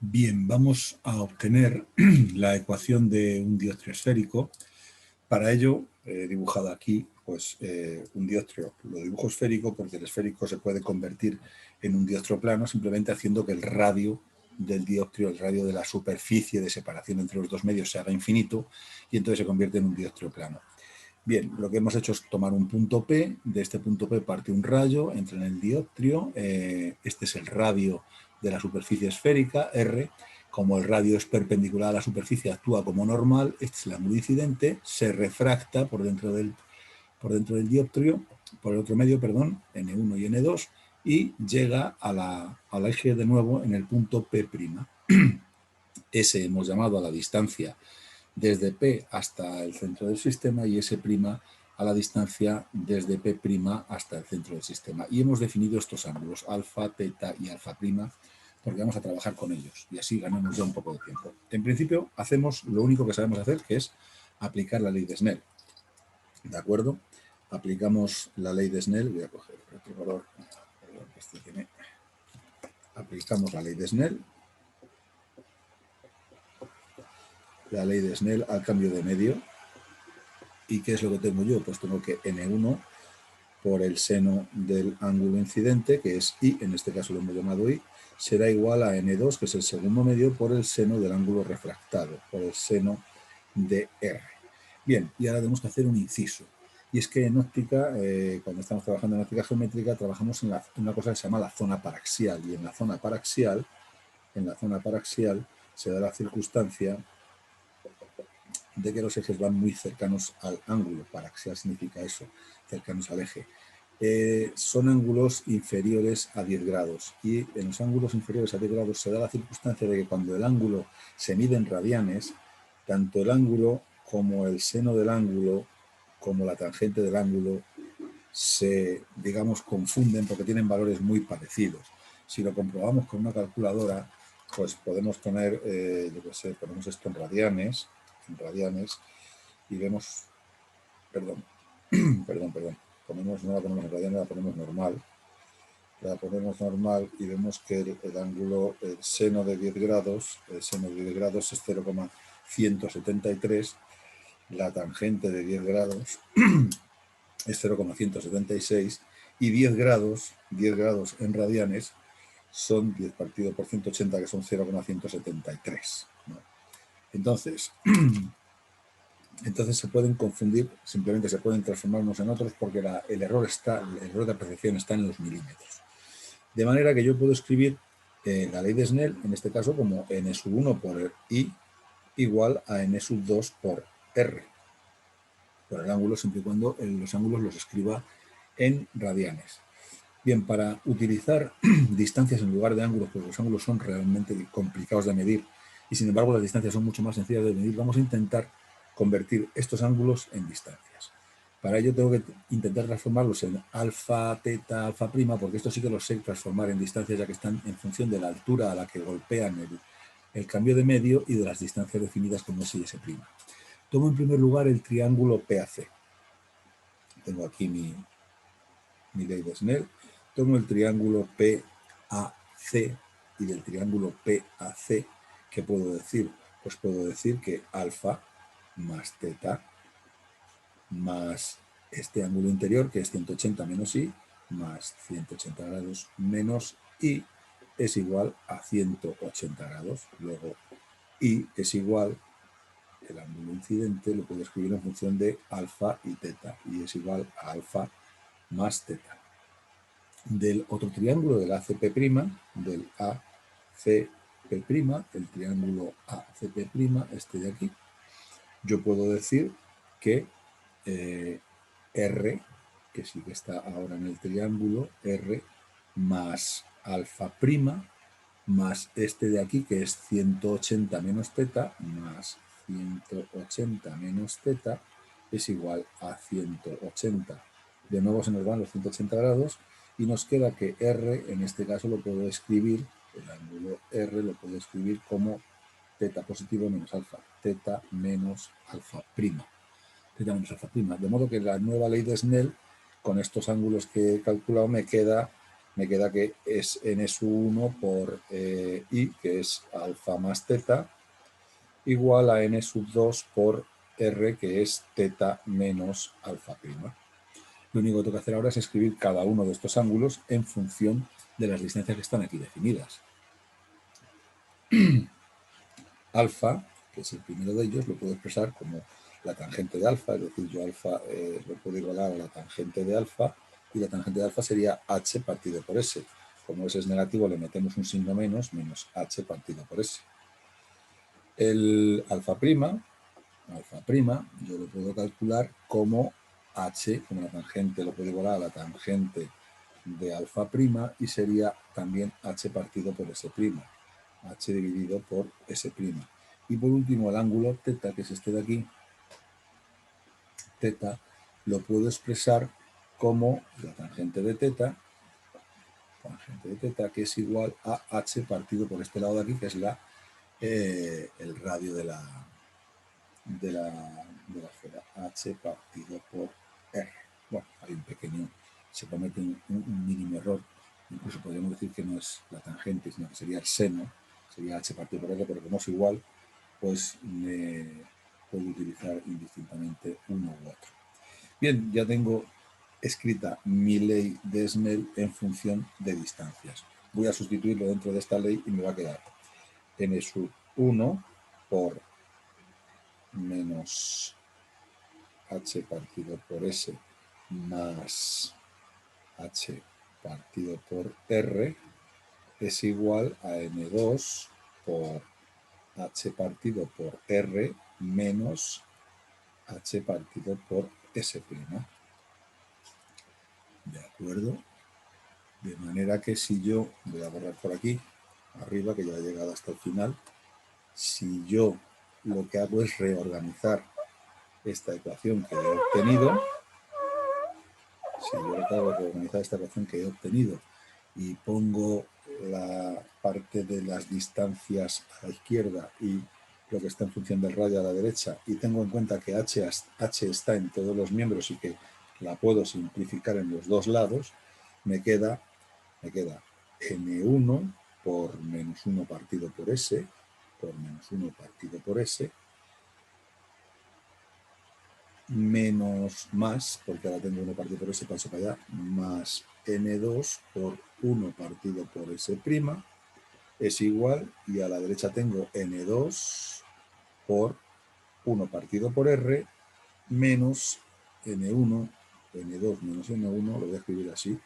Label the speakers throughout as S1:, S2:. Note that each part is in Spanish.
S1: Bien, vamos a obtener la ecuación de un dióptrio esférico. Para ello, he dibujado aquí un dióptrio. Lo dibujo esférico porque el esférico se puede convertir en un dióptrio plano simplemente haciendo que el radio del dióptrio, el radio de la superficie de separación entre los dos medios se haga infinito y entonces se convierte en un dióptrio plano. Bien, lo que hemos hecho es tomar un punto P, de este punto P parte un rayo, entra en el dióptrio, este es el radio de la superficie esférica, R, como el radio es perpendicular a la superficie, actúa como normal, este es el ángulo incidente, se refracta por dentro del dióptrio, por el otro medio, perdón, N1 y N2, y llega al eje de nuevo en el punto P'. Ese hemos llamado a la distancia desde P hasta el centro del sistema y S' a la distancia desde P' hasta el centro del sistema. Y hemos definido estos ángulos, alfa, teta y alfa', porque vamos a trabajar con ellos y así ganamos ya un poco de tiempo. En principio, hacemos lo único que sabemos hacer, que es aplicar la ley de Snell. ¿De acuerdo? Aplicamos la ley de Snell. Voy a coger otro color. Aplicamos la ley de Snell. La ley de Snell al cambio de medio. ¿Y qué es lo que tengo yo? Pues tengo que N1 por el seno del ángulo incidente, que es I, en este caso lo hemos llamado I, será igual a N2, que es el segundo medio, por el seno del ángulo refractado, por el seno de R. Bien, y ahora tenemos que hacer un inciso. Y es que en óptica, cuando estamos trabajando en óptica geométrica, trabajamos en una cosa que se llama la zona paraxial. Y en la zona paraxial se da la circunstancia de que los ejes van muy cercanos al ángulo. Paraxial significa eso, cercanos al eje. Son ángulos inferiores a 10 grados y en los ángulos inferiores a 10 grados se da la circunstancia de que cuando el ángulo se mide en radianes, tanto el ángulo como el seno del ángulo como la tangente del ángulo se, digamos, confunden porque tienen valores muy parecidos. Si lo comprobamos con una calculadora, pues podemos poner, yo qué sé, ponemos esto en radianes y vemos, perdón, no la ponemos en radianes, la ponemos normal y vemos que el ángulo, el seno de 10 grados es 0,173, la tangente de 10 grados es 0,176 y 10 grados en radianes son 10 partido por 180, que son 0,173, ¿no? Entonces se pueden confundir, simplemente se pueden transformar unos en otros porque el error de apreciación está en los milímetros. De manera que yo puedo escribir la ley de Snell, en este caso, como n⁻1 por I igual a n⁻2 por R, por el ángulo, siempre y cuando los ángulos los escriba en radianes. Bien, para utilizar distancias en lugar de ángulos, porque los ángulos son realmente complicados de medir y sin embargo las distancias son mucho más sencillas de medir, vamos a intentar convertir estos ángulos en distancias. Para ello tengo que intentar transformarlos en alfa, teta, alfa', porque esto sí que los sé transformar en distancias, ya que están en función de la altura a la que golpean el cambio de medio y de las distancias definidas como S y S'. Tomo en primer lugar el triángulo PAC. Tengo aquí mi ley de Snell. Tomo el triángulo PAC y del triángulo PAC, ¿qué puedo decir? Pues puedo decir que alfa más teta más este ángulo interior, que es 180 menos I, más 180 grados menos I, es igual a 180 grados. Luego, I es igual, el ángulo incidente lo puedo escribir en función de alfa y teta, y es igual a alfa más teta. Del otro triángulo, del ACP', del ACP', el triángulo ACP', este de aquí, yo puedo decir que R, que sí que está ahora en el triángulo, R más alfa' más este de aquí, que es 180 menos teta, más 180 menos teta, es igual a 180. De nuevo se nos van los 180 grados y nos queda que R, en este caso lo puedo escribir, el ángulo R lo puedo escribir como teta positivo menos alfa, teta menos alfa'. Teta menos alfa'. De modo que la nueva ley de Snell, con estos ángulos que he calculado, me queda me queda que es n sub 1 por i, que es alfa más teta, igual a n sub 2 por r, que es teta menos alfa prima. Lo único que tengo que hacer ahora es escribir cada uno de estos ángulos en función de las distancias que están aquí definidas. Alfa, que es el primero de ellos, lo puedo expresar como la tangente de alfa, es decir, yo alfa lo puedo igualar a la tangente de alfa, y la tangente de alfa sería h partido por s. Como s es negativo, le metemos un signo menos h partido por s. El alfa prima, yo lo puedo calcular como h, como la tangente, lo puedo igualar a la tangente de alfa prima, y sería también h partido por s prima, h dividido por s prima. Y por último, el ángulo teta, que es este de aquí, teta, lo puedo expresar como la tangente de teta, que es igual a h partido por este lado de aquí, que es el radio de la esfera, h partido por r. Bueno, hay un pequeño, se comete un mínimo error, incluso podríamos decir que no es la tangente, sino que sería el seno, sería h partido por r, pero como es igual, pues puedo utilizar indistintamente uno u otro. Bien, ya tengo escrita mi ley de Snell en función de distancias. Voy a sustituirlo dentro de esta ley y me va a quedar n sub 1 por menos h partido por s más h partido por r es igual a n2 por h partido por r menos h partido por s'. ¿De acuerdo? De manera que si yo, voy a borrar por aquí, arriba, que ya he llegado hasta el final, si yo lo que hago es reorganizar esta ecuación que he obtenido, y pongo la parte de las distancias a la izquierda y lo que está en función del radio a la derecha, y tengo en cuenta que h está en todos los miembros y que la puedo simplificar en los dos lados, me queda n1 por menos 1 partido por s, menos más, porque ahora tengo 1 partido por s, paso para allá, más n2 por 1 partido por s', es igual, y a la derecha tengo n2 por 1 partido por r, menos n2 menos n1, lo voy a escribir así,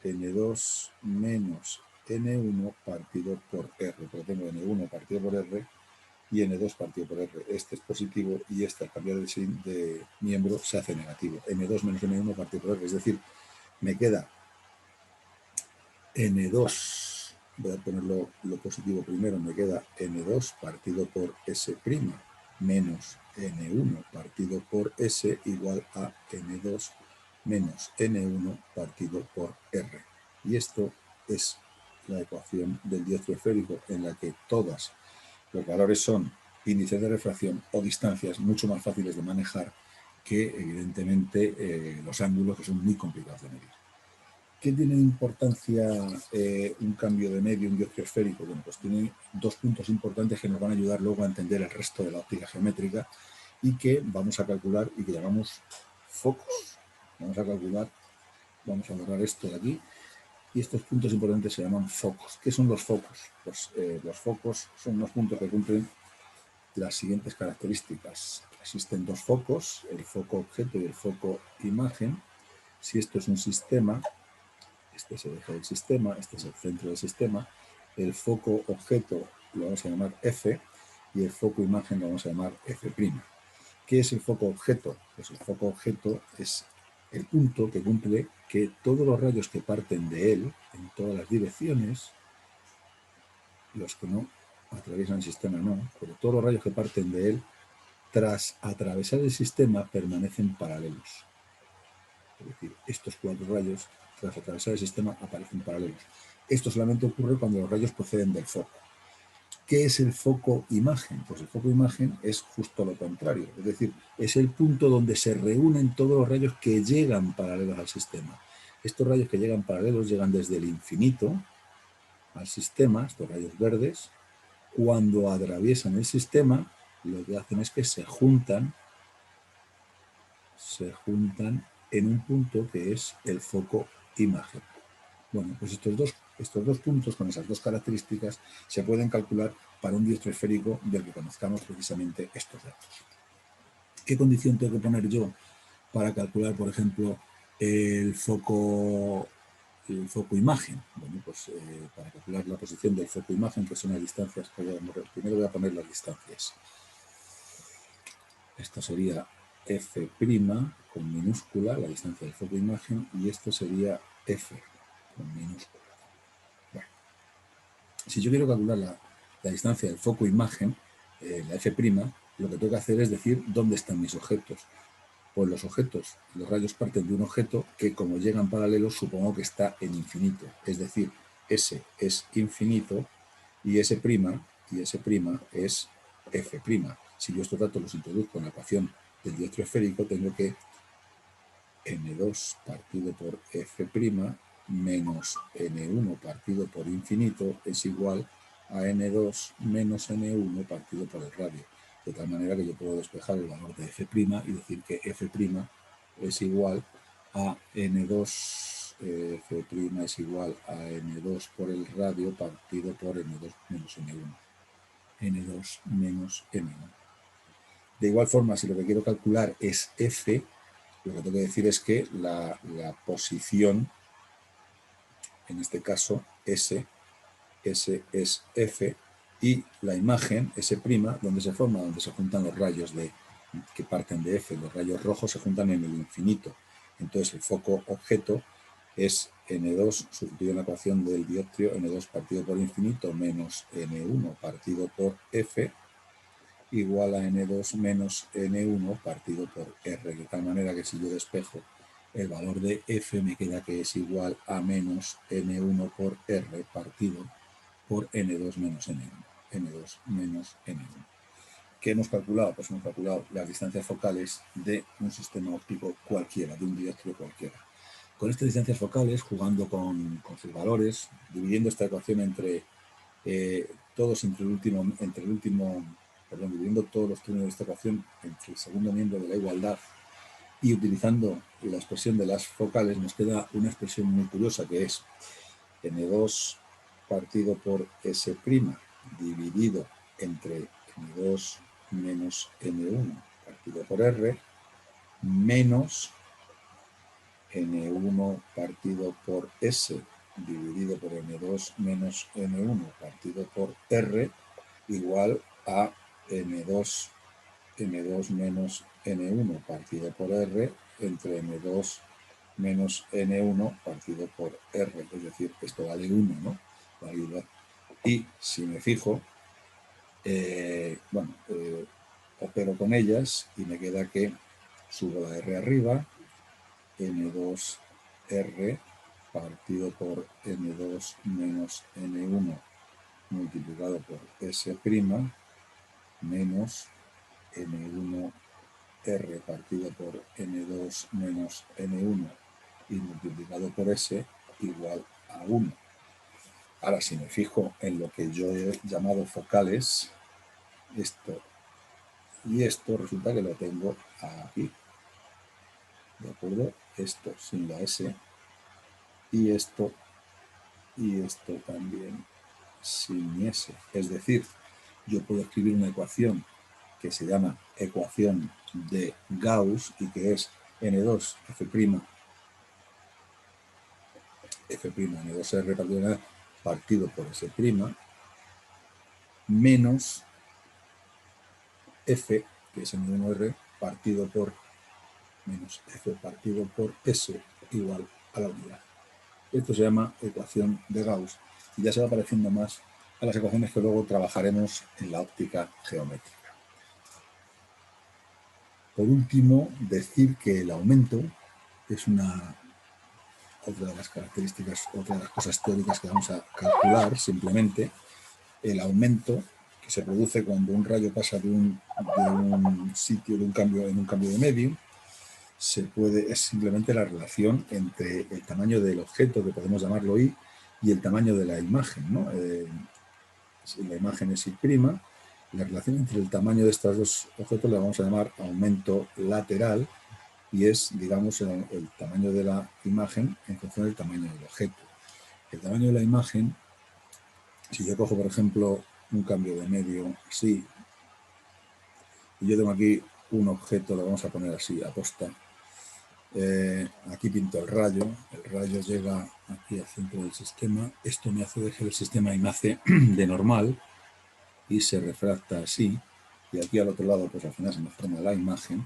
S1: n2 menos n1 partido por r, porque tengo n1 partido por r y n2 partido por r. Este es positivo y este, al cambiar de miembro, se hace negativo. n2 menos n1 partido por r, es decir, me queda n2, voy a ponerlo lo positivo primero, me queda n2 partido por s' menos n1 partido por s igual a n2 menos n1 partido por r. Y esto es la ecuación del diestro esférico, en la que todos los valores son índices de refracción o distancias mucho más fáciles de manejar que, evidentemente, los ángulos, que son muy complicados de medir. ¿Qué tiene importancia un cambio de medio, un diestro esférico? Bueno, pues tiene dos puntos importantes que nos van a ayudar luego a entender el resto de la óptica geométrica y que vamos a calcular y que llamamos focos. Vamos a borrar esto de aquí, y estos puntos importantes se llaman focos. ¿Qué son los focos? Pues los focos son unos puntos que cumplen las siguientes características. Existen dos focos, el foco objeto y el foco imagen. Si esto es un sistema, este es el eje del sistema, este es el centro del sistema, el foco objeto lo vamos a llamar F y el foco imagen lo vamos a llamar F'. ¿Qué es el foco objeto? Pues el foco objeto es el punto que cumple que todos los rayos que parten de él, en todas las direcciones, los que no atraviesan el sistema no, pero todos los rayos que parten de él, tras atravesar el sistema, permanecen paralelos. Es decir, estos cuatro rayos, tras atravesar el sistema, aparecen paralelos. Esto solamente ocurre cuando los rayos proceden del foco. ¿Qué es el foco imagen? Pues el foco imagen es justo lo contrario, es decir, es el punto donde se reúnen todos los rayos que llegan paralelos al sistema. Estos rayos que llegan paralelos llegan desde el infinito al sistema, estos rayos verdes. Cuando atraviesan el sistema, lo que hacen es que se juntan en un punto que es el foco imagen. Bueno, pues estos dos puntos con esas dos características se pueden calcular para un diestro esférico del que conozcamos precisamente estos datos. ¿Qué condición tengo que poner yo para calcular, por ejemplo, el foco imagen? Bueno, pues para calcular la posición del foco imagen, que son las distancias, primero voy a poner las distancias. Esto sería F' con minúscula, la distancia del foco imagen, y esto sería F con minúscula. Bueno, si yo quiero calcular la distancia del foco imagen, la F', lo que tengo que hacer es decir dónde están mis objetos. Pues los objetos, los rayos parten de un objeto que, como llegan paralelos, supongo que está en infinito. Es decir, S es infinito y S' es F'. Si yo estos datos los introduzco en la ecuación del diestro esférico, tengo que N2 partido por F' menos N1 partido por infinito es igual a N2 menos N1 partido por el radio. De tal manera que yo puedo despejar el valor de F' y decir que F' es igual a N2, F' es igual a N2 por el radio partido por N2 menos N1. N2 menos N1. De igual forma, si lo que quiero calcular es F, lo que tengo que decir es que la posición, en este caso S es F, y la imagen, S', donde se forma, donde se juntan los rayos que parten de F, los rayos rojos se juntan en el infinito. Entonces el foco objeto es N2 sustituido en la ecuación del dioptrio, N2 partido por infinito menos N1 partido por F, igual a N2 menos N1 partido por R, de tal manera que si yo despejo el valor de F me queda que es igual a menos N1 por R partido por N2 menos N1. N2 menos N1. ¿Qué hemos calculado? Pues hemos calculado las distancias focales de un sistema óptico cualquiera, de un diestro cualquiera. Con estas distancias focales, jugando con sus valores, dividiendo esta ecuación entre todos dividiendo todos los términos de esta ecuación entre el segundo miembro de la igualdad y utilizando la expresión de las focales, nos queda una expresión muy curiosa que es N2 partido por S' dividido entre N2 menos N1 partido por R menos N1 partido por S dividido por N2 menos N1 partido por R igual a N2 menos N1 partido por R entre N2 menos N1 partido por R, es decir, esto vale 1, ¿no? Vale. Y si me fijo, opero con ellas y me queda que subo la R arriba, N2R partido por N2 menos N1 multiplicado por S' menos N1R partido por N2 menos N1 y multiplicado por S igual a 1. Ahora, si me fijo en lo que yo he llamado focales, esto y esto, resulta que lo tengo aquí. ¿De acuerdo? Esto sin la S y esto también sin mi S. Es decir, yo puedo escribir una ecuación que se llama ecuación de Gauss y que es N2 F', N2R partido por S' menos F, que es N1R, partido por menos F partido por S igual a la unidad. Esto se llama ecuación de Gauss y ya se va pareciendo más a las ecuaciones que luego trabajaremos en la óptica geométrica. Por último, decir que el aumento es otra de las características, otra de las cosas teóricas que vamos a calcular, simplemente el aumento que se produce cuando un rayo pasa de un sitio, en un cambio de medio, es simplemente la relación entre el tamaño del objeto, que podemos llamarlo I, y el tamaño de la imagen, ¿no? Si la imagen es I', la relación entre el tamaño de estos dos objetos la vamos a llamar aumento lateral, y es, digamos, el tamaño de la imagen en función del tamaño del objeto. El tamaño de la imagen, si yo cojo, por ejemplo, un cambio de medio así, y yo tengo aquí un objeto, lo vamos a poner así, aposta. Aquí pinto el rayo llega aquí al centro del sistema, esto me hace dejar el sistema y me hace de normal, y se refracta así, y aquí al otro lado, pues al final se me forma la imagen.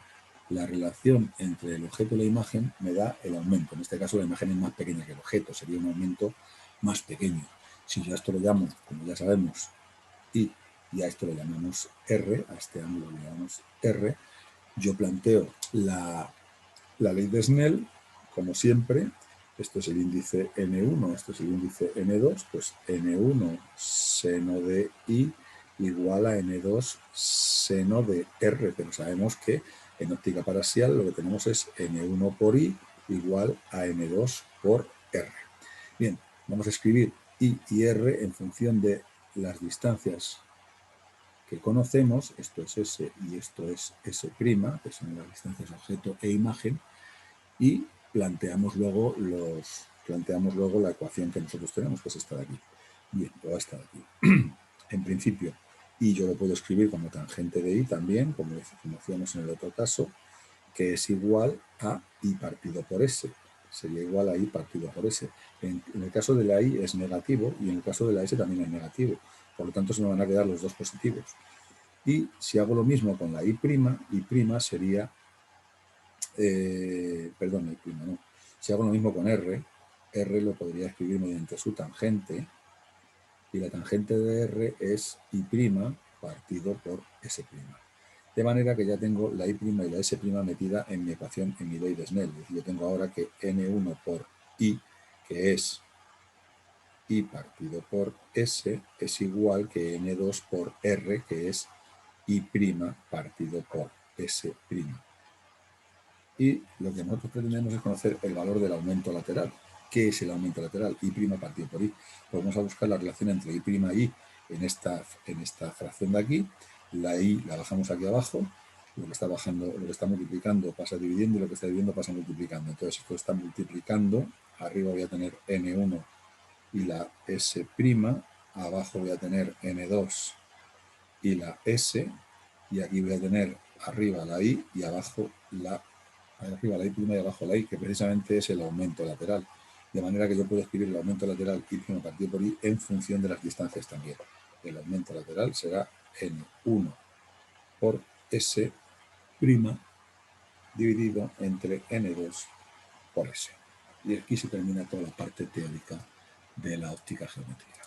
S1: La relación entre el objeto y la imagen me da el aumento. En este caso la imagen es más pequeña que el objeto, sería un aumento más pequeño. Si yo a esto lo llamo, como ya sabemos, I, y a esto lo llamamos R, a este ángulo lo llamamos R, yo planteo la ley de Snell, como siempre. Esto es el índice N1, esto es el índice N2, pues N1 seno de I igual a N2 seno de R, pero sabemos que en óptica parasial lo que tenemos es N1 por I igual a N2 por R. Bien, vamos a escribir I y R en función de las distancias que conocemos. Esto es S y esto es S', que son las distancias objeto e imagen, y planteamos luego la ecuación que nosotros tenemos, que es esta de aquí. Bien, o esta de aquí. En principio, y yo lo puedo escribir como tangente de I también, como hacíamos en el otro caso, que es igual a I partido por S. Sería igual a I partido por S. En el caso de la I es negativo, y en el caso de la S también es negativo. Por lo tanto, se me van a quedar los dos positivos. Y si hago lo mismo con la I', I' sería... perdón, I' no. Si hago lo mismo con R, R lo podría escribir mediante su tangente, y la tangente de R es I' partido por S'. De manera que ya tengo la I' y la S' metida en mi ecuación, en mi ley de Snell. Es decir, yo tengo ahora que N1 por I, que es I partido por S, es igual que N2 por R, que es I' partido por S'. Y lo que nosotros pretendemos es conocer el valor del aumento lateral. ¿Qué es el aumento lateral? I' partido por I. Pues vamos a buscar la relación entre I' y I en esta fracción de aquí. La I la bajamos aquí abajo. Lo que está bajando, lo que está multiplicando pasa dividiendo, y lo que está dividiendo pasa multiplicando. Entonces esto está multiplicando. Arriba voy a tener N1 y la S'. Abajo voy a tener N2 y la S. Y aquí voy a tener arriba la I y abajo la arriba la I' y abajo la I, que precisamente es el aumento lateral. De manera que yo puedo escribir el aumento lateral I' partido por I en función de las distancias también. El aumento lateral será N1 por S' dividido entre N2 por S. Y aquí se termina toda la parte teórica de la óptica geométrica.